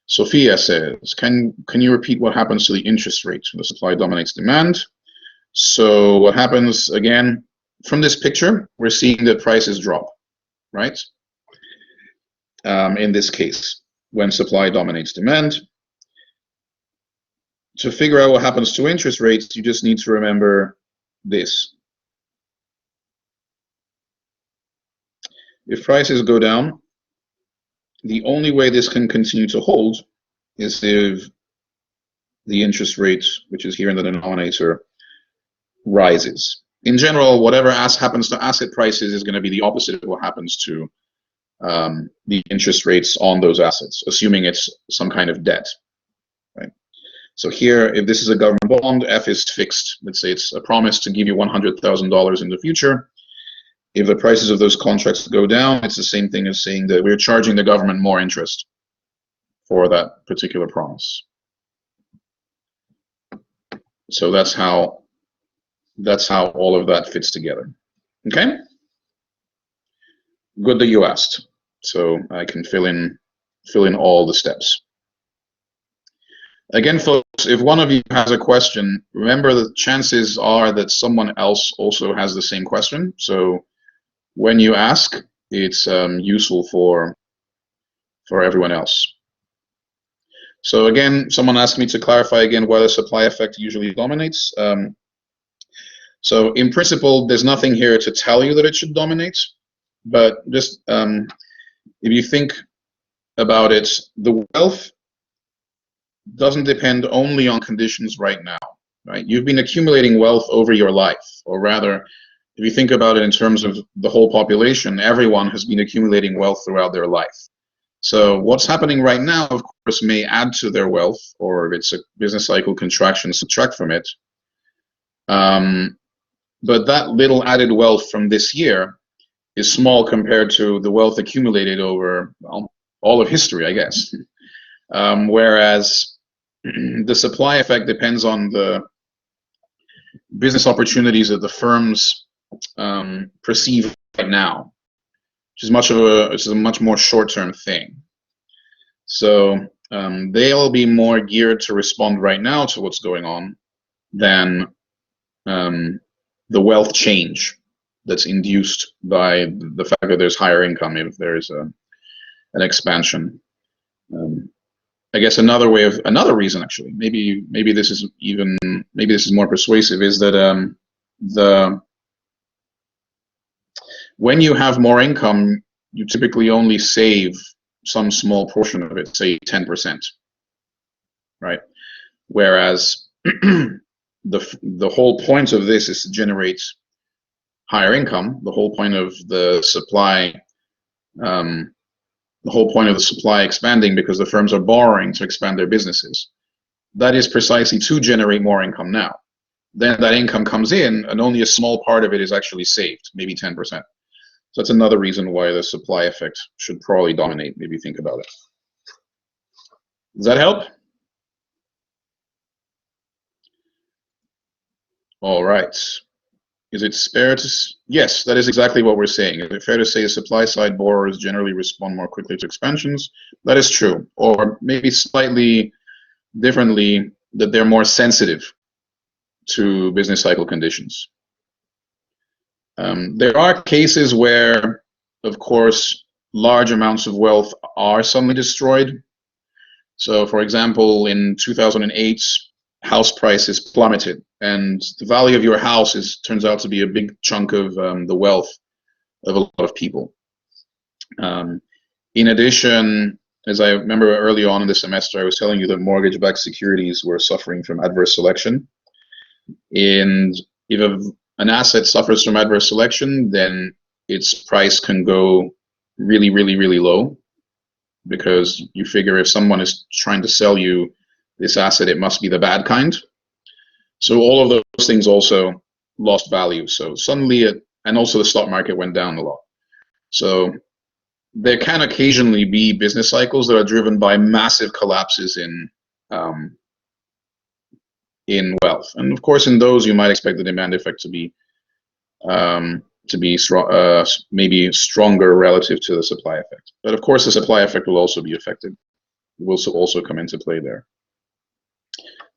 Sophia says, can you repeat what happens to the interest rate when the supply dominates demand? So what happens, again, from this picture, we're seeing that prices drop, right? In this case, when supply dominates demand. To figure out what happens to interest rates, you just need to remember this. If prices go down, the only way this can continue to hold is if the interest rate, which is here in the denominator, rises. In general, whatever happens to asset prices is going to be the opposite of what happens to the interest rates on those assets, assuming it's some kind of debt, right? So here, if this is a government bond, F is fixed. Let's say it's a promise to give you $100,000 in the future. If the prices of those contracts go down, it's the same thing as saying that we're charging the government more interest for that particular promise. So that's how all of that fits together. Okay? Good that you asked, so I can fill in all the steps. Again, folks, if one of you has a question, remember the chances are that someone else also has the same question. So when you ask, it's useful for everyone else. So again, someone asked me to clarify again why the supply effect usually dominates. So in principle, there's nothing here to tell you that it should dominate, but just if you think about it, the wealth doesn't depend only on conditions right now, right? You've been accumulating wealth over your life, or rather, if you think about it in terms of the whole population, everyone has been accumulating wealth throughout their life. So what's happening right now, of course, may add to their wealth, or if it's a business cycle contraction, subtract from it. But that little added wealth from this year is small compared to the wealth accumulated over, well, all of history, I guess. Whereas the supply effect depends on the business opportunities that the firms perceive right now, which is a much more short-term thing. So they'll be more geared to respond right now to what's going on than the wealth change that's induced by the fact that there's higher income if there's an expansion. I guess another reason actually, maybe this is more persuasive, is that when you have more income, you typically only save some small portion of it, say 10%, right? Whereas the whole point of this is to generate higher income. The whole point of the supply expanding, because the firms are borrowing to expand their businesses. That is precisely to generate more income now. Then that income comes in, and only a small part of it is actually saved, maybe 10%. So that's another reason why the supply effect should probably dominate, maybe think about it. Does that help? All right. Is it fair to... Yes, that is exactly what we're saying. Is it fair to say the supply side borrowers generally respond more quickly to expansions? That is true. Or maybe slightly differently, that they're more sensitive to business cycle conditions. There are cases where, of course, large amounts of wealth are suddenly destroyed. So, for example, in 2008, house prices plummeted, and the value of your house turns out to be a big chunk of the wealth of a lot of people. In addition, as I remember early on in the semester, I was telling you that mortgage-backed securities were suffering from adverse selection. And if an asset suffers from adverse selection, then its price can go really, really, really low, because you figure if someone is trying to sell you this asset, it must be the bad kind. So all of those things also lost value. So suddenly, and also the stock market went down a lot. So there can occasionally be business cycles that are driven by massive collapses in wealth, and of course, in those you might expect the demand effect to be maybe stronger relative to the supply effect. But of course, the supply effect will also be affected. It will also come into play there.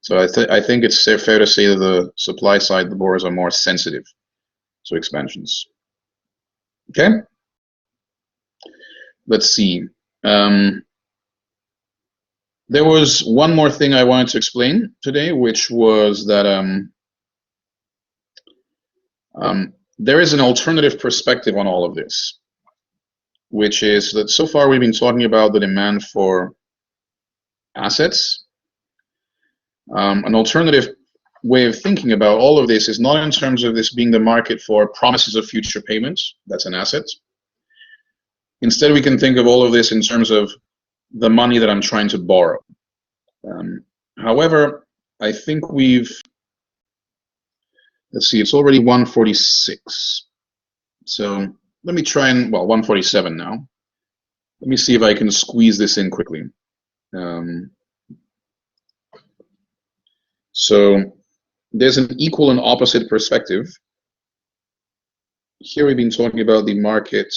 So I think it's fair to say that the supply side, the borrowers are more sensitive to expansions. Okay. Let's see. There was one more thing I wanted to explain today, which was that there is an alternative perspective on all of this, which is that so far we've been talking about the demand for assets. An alternative way of thinking about all of this is not in terms of this being the market for promises of future payments. That's an asset. Instead, we can think of all of this in terms of the money that I'm trying to borrow. However, I think let's see, it's already 1:46. So let me try 1:47 now. Let me see if I can squeeze this in quickly. So there's an equal and opposite perspective. Here we've been talking about the market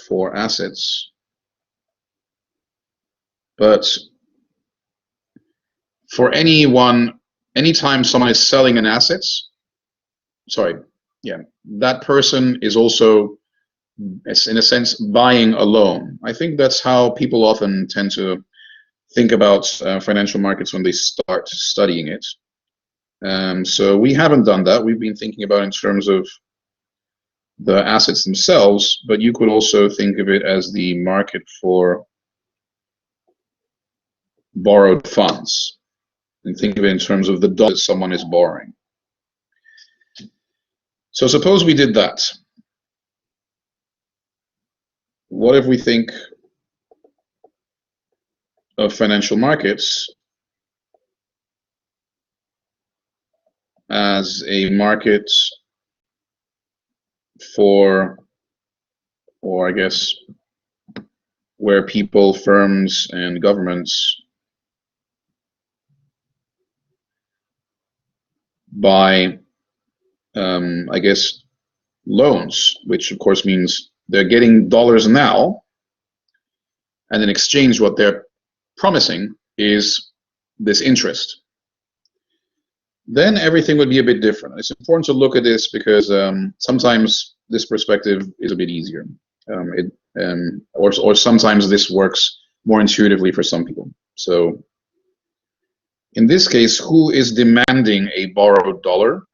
for assets, but for anytime someone is selling an asset, that person is also, in a sense, buying a loan. I think that's how people often tend to think about financial markets when they start studying it. So we haven't done that. We've been thinking about it in terms of the assets themselves, but you could also think of it as the market for borrowed funds, and think of it in terms of the dollars someone is borrowing. So suppose we did that. What if we think of financial markets as a market for, or I guess, where people, firms, and governments buy, I guess, loans, which of course means they're getting dollars now, and in exchange what they're promising is this interest. Then everything would be a bit different. It's important to look at this because sometimes this perspective is a bit easier, or sometimes this works more intuitively for some people. So in this case, who is demanding a borrowed dollar?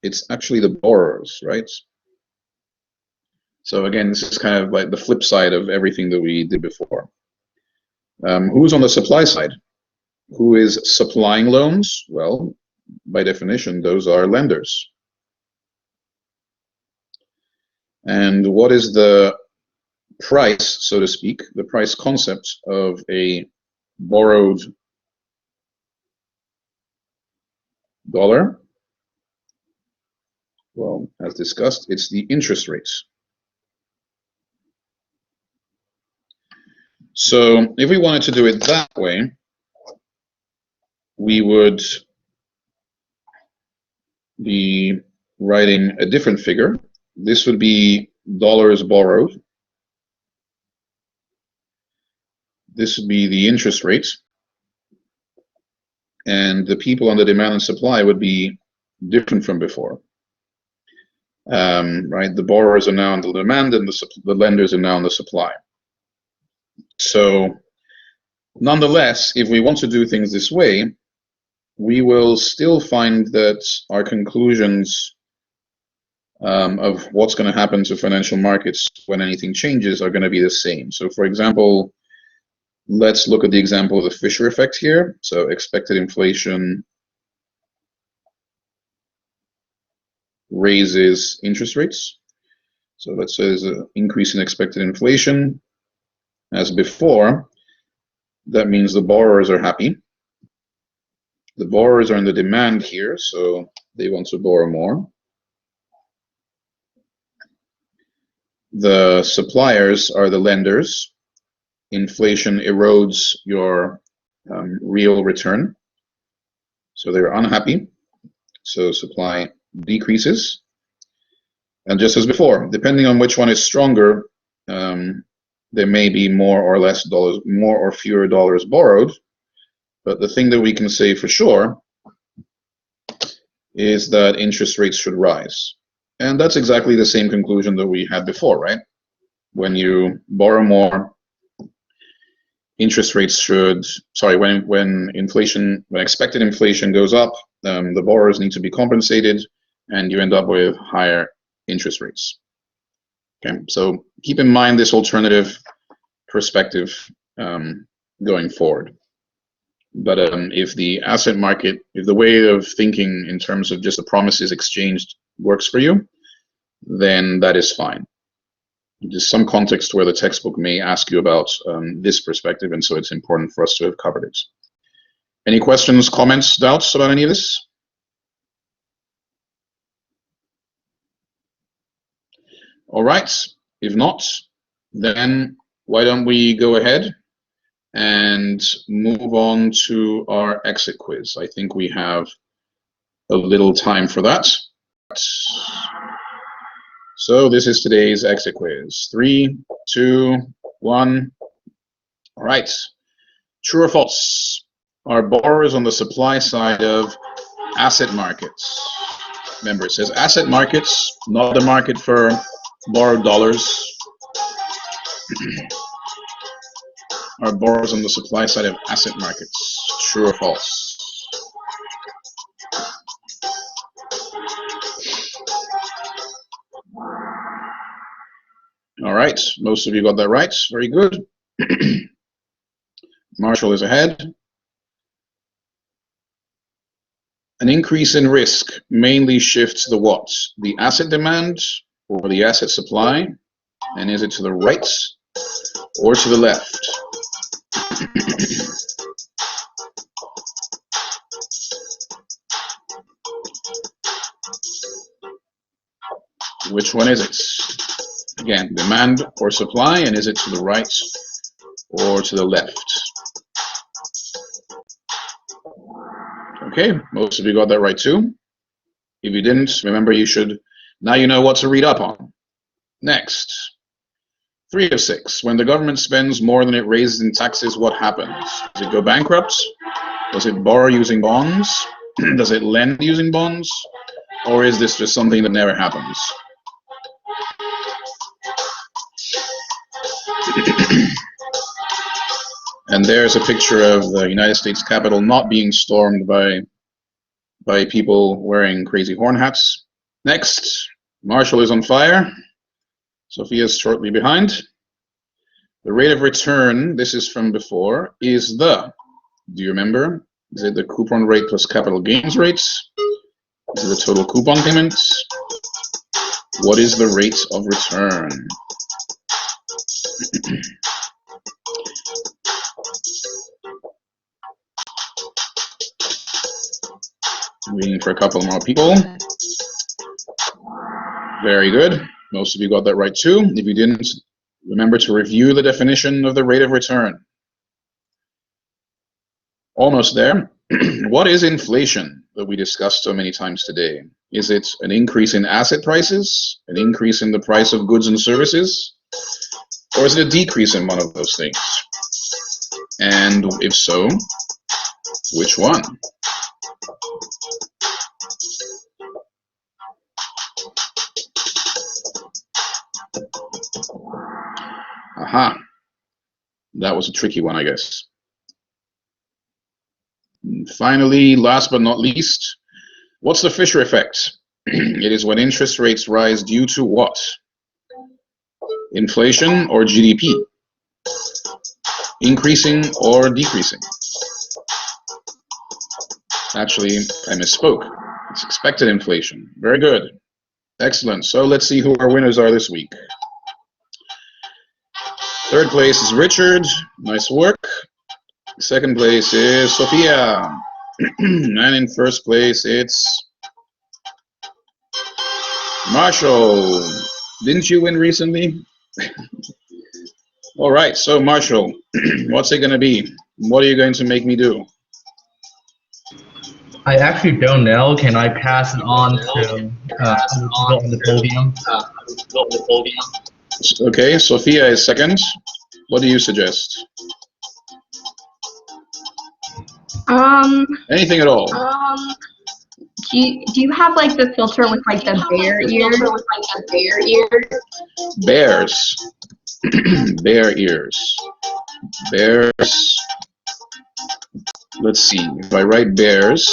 It's actually the borrowers, right? So again, this is kind of like the flip side of everything that we did before. Who's on the supply side? Who is supplying loans? Well, by definition, those are lenders. And what is the price, so to speak, the price concept of a borrowed dollar? Well, as discussed, it's the interest rates. So if we wanted to do it that way, we would be writing a different figure. This would be dollars borrowed. This would be the interest rate. And the people on the demand and supply would be different from before. Right? The borrowers are now on the demand and the lenders are now on the supply. So nonetheless, if we want to do things this way, we will still find that our conclusions of what's going to happen to financial markets when anything changes are going to be the same. So for example, let's look at the example of the Fisher effect here. So expected inflation raises interest rates. So let's say there's an increase in expected inflation. As before, that means the borrowers are happy. The borrowers are in the demand here, so they want to borrow more. The suppliers are the lenders. Inflation erodes your real return, so they're unhappy, so supply decreases. And just as before, depending on which one is stronger, there may be more or less dollars, more or fewer dollars borrowed. But the thing that we can say for sure is that interest rates should rise. And that's exactly the same conclusion that we had before, right? When you borrow more, interest rates should, sorry, when expected inflation goes up, the borrowers need to be compensated and you end up with higher interest rates. Okay, so keep in mind this alternative perspective going forward. But if the asset market, if the way of thinking in terms of just the promises exchanged works for you, then that is fine. There's some context where the textbook may ask you about this perspective, and so it's important for us to have covered it. Any questions, comments, doubts about any of this? All right, if not, then why don't we go ahead and move on to our exit quiz. I think we have a little time for that. So this is today's exit quiz. 3, 2, 1. All right. True or false? Are borrowers on the supply side of asset markets? Remember, it says asset markets, not the market for borrowed dollars. Are borrowers on the supply side of asset markets? True or false? All right, most of you got that right. Very good. Marshall is ahead. An increase in risk mainly shifts the what? The asset demand or the asset supply? And is it to the right or to the left? Which one is it? Again, demand or supply, and is it to the right or to the left? Okay, most of you got that right too. If you didn't, remember you should, now you know what to read up on. Next. 3 of 6. When the government spends more than it raises in taxes, what happens? Does it go bankrupt? Does it borrow using bonds? Does it lend using bonds? Or is this just something that never happens? And there's a picture of the United States Capitol not being stormed by people wearing crazy horn hats. Next, Marshall is on fire. Sophia's shortly behind. The rate of return, this is from before, is the, do you remember? Is it the coupon rate plus capital gains rates? Is it the total coupon payments? What is the rate of return? Waiting for a couple more people. Very good. Most of you got that right too. If you didn't, remember to review the definition of the rate of return. Almost there. What is inflation that we discussed so many times today? Is it an increase in asset prices, an increase in the price of goods and services, or is it a decrease in one of those things? And if so, which one? Aha. That was a tricky one, I guess. And finally, last but not least, what's the Fisher effect? It is when interest rates rise due to what? Inflation or GDP? Increasing or decreasing? Actually, I misspoke. It's expected inflation. Very good. Excellent. So let's see who our winners are this week. Third place is Richard. Nice work. Second place is Sophia. And in first place, it's Marshall. Didn't you win recently? All right, so Marshall, what's it going to be? What are you going to make me do? I actually don't know. Can I pass it on to other people on the podium? Okay, Sophia is second. What do you suggest? Anything at all? Do you have like the filter with like the bear ears? Bears. Bear ears. Bears. Let's see. If I write bears,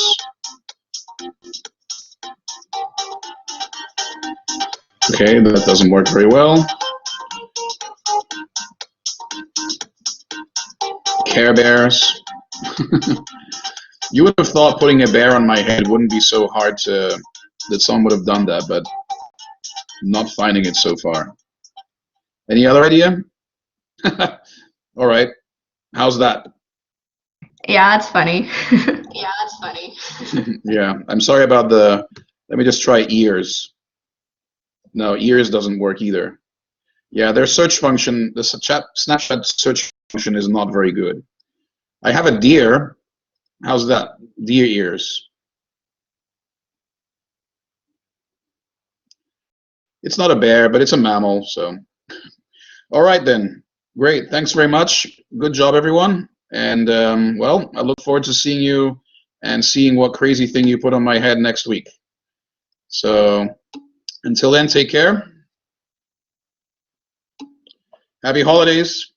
okay, that doesn't work very well. Care Bears. You would have thought putting a bear on my head wouldn't be so hard that someone would have done that, but I'm not finding it so far. Any other idea? All right. How's that? Yeah, that's funny. Yeah, I'm sorry about the, let me just try ears. No, ears doesn't work either. Yeah, their search function, the Snapchat search function is not very good. I have a deer. How's that? Deer ears. It's not a bear, but it's a mammal, so. All right then. Great. Thanks very much. Good job, everyone. And well, I look forward to seeing you and seeing what crazy thing you put on my head next week. So until then, take care. Happy holidays.